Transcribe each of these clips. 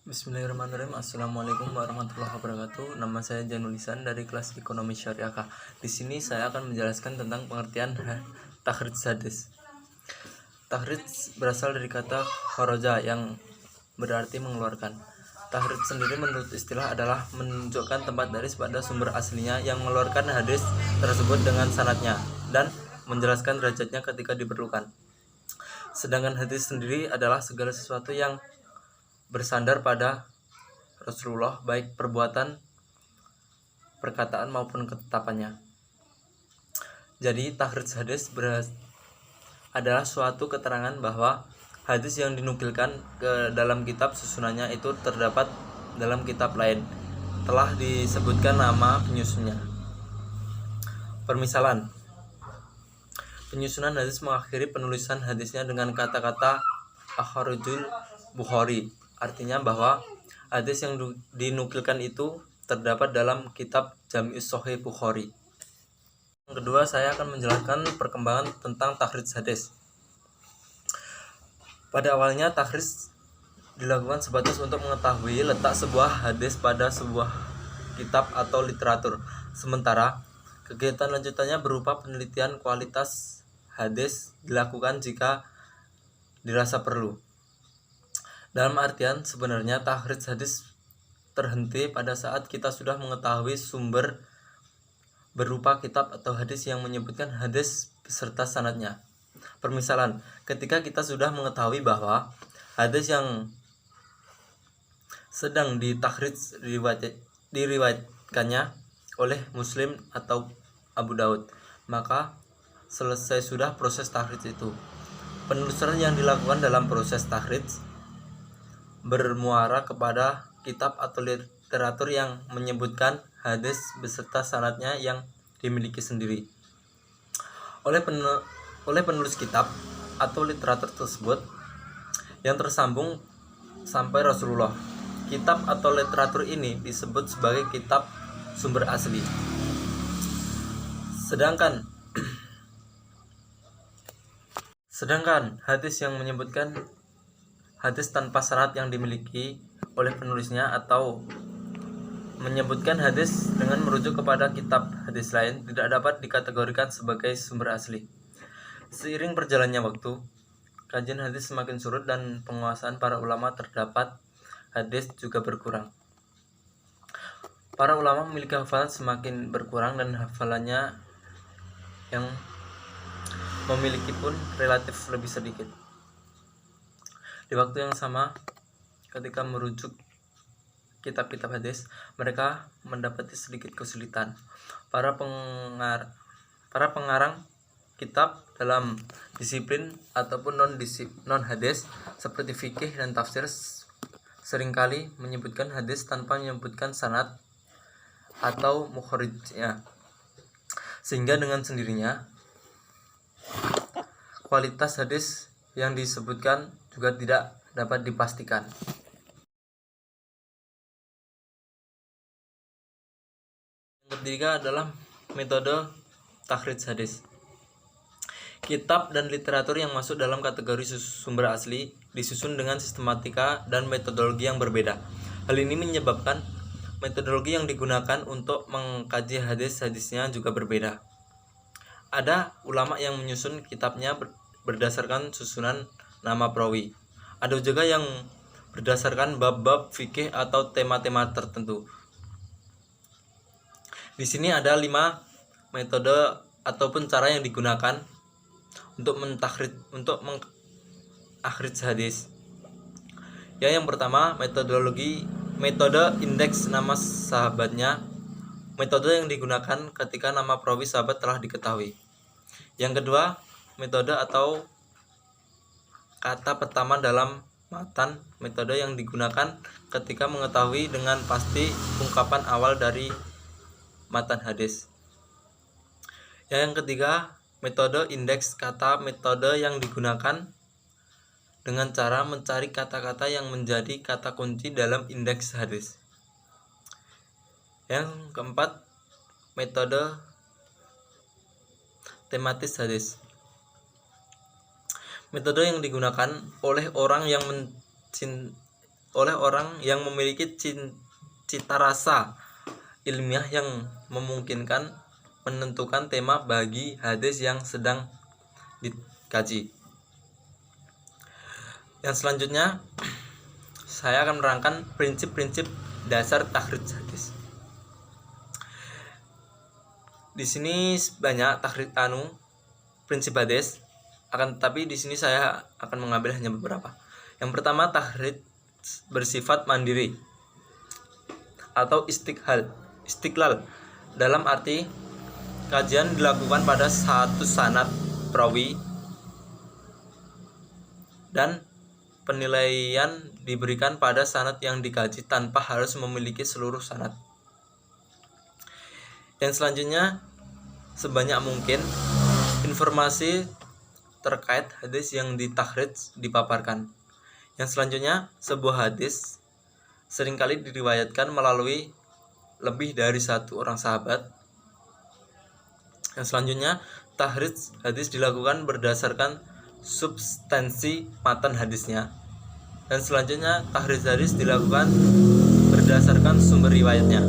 Bismillahirrahmanirrahim. Assalamualaikum warahmatullahi wabarakatuh. Nama saya Janulisan dari kelas Ekonomi Syariah K. Di sini saya akan menjelaskan tentang pengertian takhrij hadis. Takhrij berasal dari kata kharaja yang berarti mengeluarkan. Takhrij sendiri menurut istilah adalah menunjukkan tempat dari pada sumber aslinya yang mengeluarkan hadis tersebut dengan sanadnya dan menjelaskan derajatnya ketika diperlukan. Sedangkan hadis sendiri adalah segala sesuatu yang bersandar pada Rasulullah, baik perbuatan, perkataan maupun ketetapannya. Jadi takhrij hadis adalah suatu keterangan bahwa hadis yang dinukilkan ke dalam kitab susunannya itu terdapat dalam kitab lain, telah disebutkan nama penyusunnya. Permisalan, penyusunan hadis mengakhiri penulisan hadisnya dengan kata-kata akhrajul Bukhari, artinya bahwa hadis yang dinukilkan itu terdapat dalam kitab Jami'us Shahih Bukhari. Yang kedua, saya akan menjelaskan perkembangan tentang takhrij hadis. Pada awalnya takhrij dilakukan sebatas untuk mengetahui letak sebuah hadis pada sebuah kitab atau literatur. Sementara kegiatan lanjutannya berupa penelitian kualitas hadis dilakukan jika dirasa perlu. Dalam artian sebenarnya takhrij hadis terhenti pada saat kita sudah mengetahui sumber berupa kitab atau hadis yang menyebutkan hadis beserta sanadnya. Permisalan, ketika kita sudah mengetahui bahwa hadis yang sedang ditakhrij diriwayatkannya oleh Muslim atau Abu Daud, maka selesai sudah proses takhrij itu. Penelusuran yang dilakukan dalam proses takhrij bermuara kepada kitab atau literatur yang menyebutkan hadis beserta sanadnya yang dimiliki sendiri oleh penulis kitab atau literatur tersebut yang tersambung sampai Rasulullah. Kitab atau literatur ini disebut sebagai kitab sumber asli. Sedangkan hadis yang menyebutkan hadis tanpa sanad yang dimiliki oleh penulisnya atau menyebutkan hadis dengan merujuk kepada kitab hadis lain tidak dapat dikategorikan sebagai sumber asli. Seiring berjalannya waktu, kajian hadis semakin surut dan penguasaan para ulama terdapat hadis juga berkurang. Para ulama memiliki hafalan semakin berkurang dan hafalannya yang memiliki pun relatif lebih sedikit. Di waktu yang sama, ketika merujuk kitab-kitab hadis, mereka mendapati sedikit kesulitan. Para pengarang kitab dalam disiplin ataupun non hadis seperti fikih dan tafsir seringkali menyebutkan hadis tanpa menyebutkan sanad atau mukhrijnya, sehingga dengan sendirinya kualitas hadis yang disebutkan juga tidak dapat dipastikan. Yang ketiga adalah metode takhrij hadis. Kitab dan literatur yang masuk dalam kategori sumber asli disusun dengan sistematika dan metodologi yang berbeda. Hal ini menyebabkan metodologi yang digunakan untuk mengkaji hadis-hadisnya juga berbeda. Ada ulama yang menyusun kitabnya berdasarkan susunan nama perawi. Ada juga yang berdasarkan bab-bab fikih atau tema-tema tertentu. Di sini ada 5 metode ataupun cara yang digunakan untuk mengakhrij hadis. Yang pertama, metode indeks nama sahabatnya, metode yang digunakan ketika nama perawi sahabat telah diketahui. Yang kedua, metode atau kata pertama dalam matan, metode yang digunakan ketika mengetahui dengan pasti ungkapan awal dari matan hadis. Yang ketiga, metode indeks kata, metode yang digunakan dengan cara mencari kata-kata yang menjadi kata kunci dalam indeks hadis. Yang keempat, metode tematis hadis. Metode yang digunakan oleh orang yang oleh orang yang memiliki cita rasa ilmiah yang memungkinkan menentukan tema bagi hadis yang sedang dikaji. Yang selanjutnya saya akan menerangkan prinsip-prinsip dasar takhrij hadis. Di sini banyak prinsip hadis, akan tetapi di sini saya akan mengambil hanya beberapa. Yang pertama, takhrij bersifat mandiri atau istiqlal dalam arti kajian dilakukan pada satu sanad perawi dan penilaian diberikan pada sanad yang dikaji tanpa harus memiliki seluruh sanad. Yang selanjutnya, sebanyak mungkin informasi terkait hadis yang ditakhrij dipaparkan. Yang selanjutnya, sebuah hadis seringkali diriwayatkan melalui lebih dari satu orang sahabat. Yang selanjutnya, takhrij hadis dilakukan berdasarkan substansi matan hadisnya. Dan selanjutnya, takhrij hadis dilakukan berdasarkan sumber riwayatnya.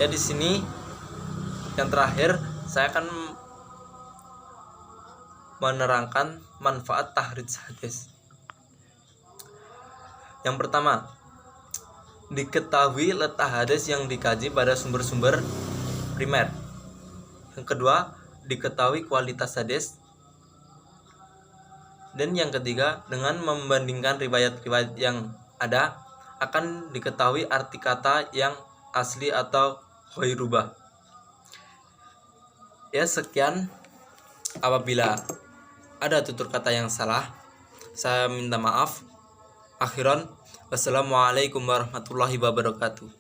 Ya, di sini yang terakhir saya akan menerangkan manfaat takhrij hadis. Yang pertama, diketahui letak hadis yang dikaji pada sumber-sumber primer. Yang kedua, diketahui kualitas hadis. Dan yang ketiga, dengan membandingkan riwayat-riwayat yang ada, akan diketahui arti kata yang asli atau ghairubah. Ya, sekian. Apabila ada tutur kata yang salah, saya minta maaf. Akhiran, wassalamualaikum warahmatullahi wabarakatuh.